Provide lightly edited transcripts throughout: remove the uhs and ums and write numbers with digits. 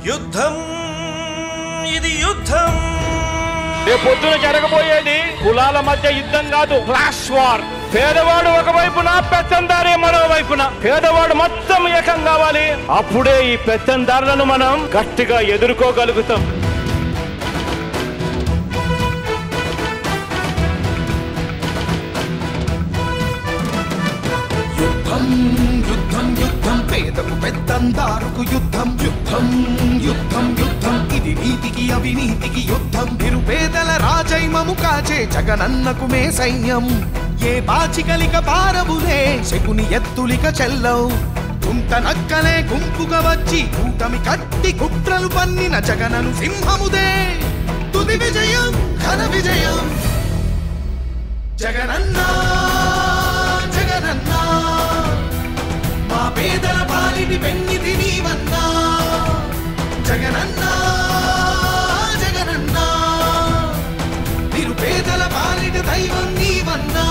యుద్ధం ఇది యుద్ధం. రేపొద్దున జరగబోయేది కులాల మధ్య యుద్ధం కాదు, క్లాష్ వార్. పేదవాడు ఒకవైపున, పెత్తందారి మరోవైపున. పేదవాడు మొత్తం ఏకం కావాలి. అప్పుడే ఈ పెత్తందారులను మనం గట్టిగా ఎదుర్కోగలుగుతాం. యుద్ధం యుద్ధం యుద్ధం, పేదకు పెత్తందారుకు యుద్ధం. యుద్ధం యుద్ధం యుద్ధం, ఇది నీతికి అవినీతికి యుద్ధం. నిరుపేదల రాజైమము కాచే జగనన్నకు మే సైన్యం. ఏ బాచికలిక పారవులే, శకుని ఎత్తులిక చెల్లవు. కుంట నక్కలే గుంపుగా వచ్చి కూటమి కట్టి కుట్రలు పన్నిన జగనను సింహముదే. తుది విజయం, ఘన విజయం. జగనన్నా జగనన్నా, మా పేదల పాలిటి పెన్నిధి నీవన్నా. జగనన్నా జగనన్నా, నిరుపేదల పాలిటి దైవం నీవన్నా.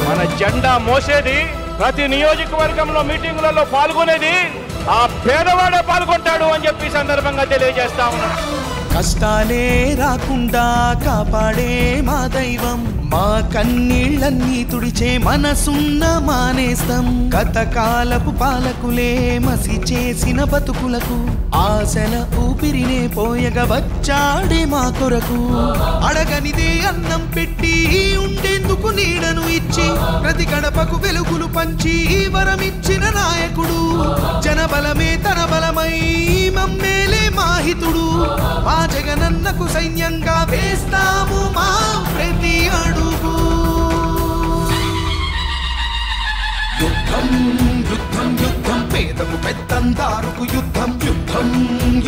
మన జెండా మోసేది, ప్రతి నియోజకవర్గంలో మీటింగులలో పాల్గొనేది ఆ పేదవాడే పాల్గొంటాడు అని చెప్పి సందర్భంగా తెలియజేస్తా ఉన్నాం. కష్టాలే రాకుండా కాపాడే మా దైవం. మా కన్నీళ్ళన్నీ తుడిచే మనసున్న మానేస్తం. గతకాలపు పాలకులే మసి చేసిన బతుకులకు ఆశల ఊపిరినే పోయగా వచ్చాడే మా కొరకు. అడగనిదే అన్నం పెట్టి ఉండేందుకు నీడను ఇచ్చి, ప్రతి గడపకు వెలుగులు పంచి వరమిచ్చిన నాయకుడు. జనబలమే తన బలమై మమ్మేలే మాహితుడు. మా జగనన్నకు సైన్యంగా వేస్తాము మా ప్రతి అడుగు. యుద్ధం యుద్ధం యుద్ధం, పేదకు పెత్తందారుకు యుద్ధం. యుద్ధం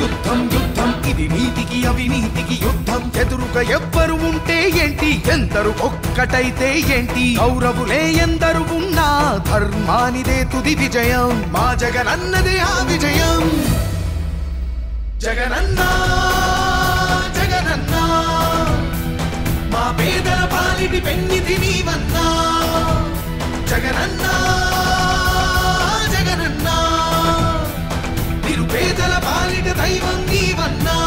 యుద్ధం యుద్ధం, ఇది నీతికి అవినీతికి యుద్ధం. ఎదురుగా ఎవ్వరు ఉంటే ఏంటి, ఎందరు ఒక్కటైతే ఏంటి. కౌరవులే ఎందరు ఉన్నా ధర్మానిదే తుది విజయం. మా జగనన్నదే ఆ విజయం. జగనన్నా జగనన్నా, మా పేదల పాలిటి పెన్నిధి నీవన్నా. జగనన్నా జగనన్నా, నిరుపేదల పాలిటి దైవం నీవన్నా.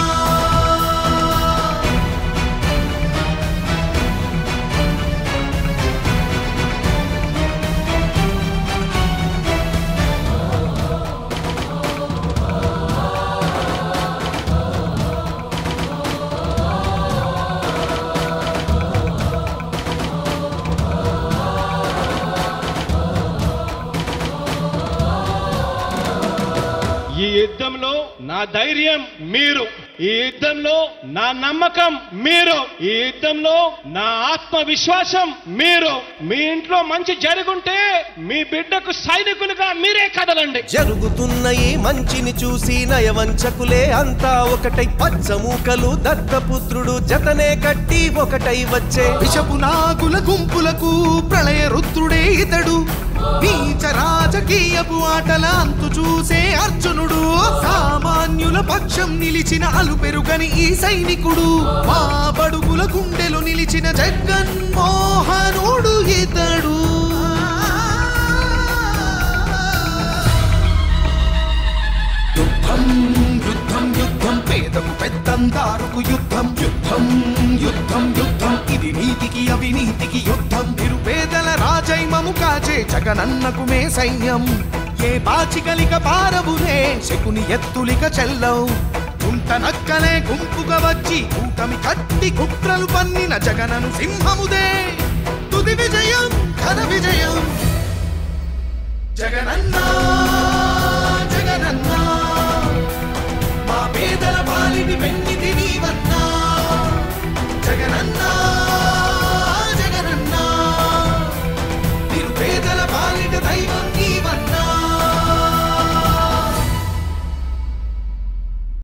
ఈ యుద్ధంలో నా ధైర్యం మీరు, ఈ యుద్ధంలో నా నమ్మకం మీరు, ఈ యుద్ధంలో నా ఆత్మవిశ్వాసం మీరు. మీ ఇంట్లో మంచి జరుగుంటే మీ బిడ్డకు సైనికులుగా మీరే కదలండి. జరుగుతున్న ఈ మంచిని చూసి నయవంచకులే అంతా ఒకటై, పచ్చమూకలు దత్తపుత్రుడు జతనే కట్టి ఒకటై వచ్చే. విషపు నాగుల గుంపులకు ప్రళయ రుద్రుడే ఇతడు. నీచ రాజకీయపు ఆటల అంతు చూసే అర్జునుడు. సామాన్యుల పక్షం నిలిచిన అలుపెరుగని ఈ సైనికుడు. మా బడుగుల గుండెలు నిలిచిన జగన్మోహనుడు ఇతడు. యుద్ధం యుద్ధం యుద్ధం, పేదకు పెత్తందారుకు యుద్ధం. యుద్ధం యుద్ధం యుద్ధం, ఇది నీతికి అవినీతికి యుద్ధం. నిరుపేదల రాజైమము కాచే జగనన్నకు మే సైన్యం. ఏ బాచికలిక పారవులే, శకుని ఎత్తులిక చెల్లవు. కుంట నక్కలే గుంపుగా వచ్చి కూటమి కట్టి కుట్రలు పన్నిన జగనను సింహముదే. తుది విజయం, ఘన విజయం.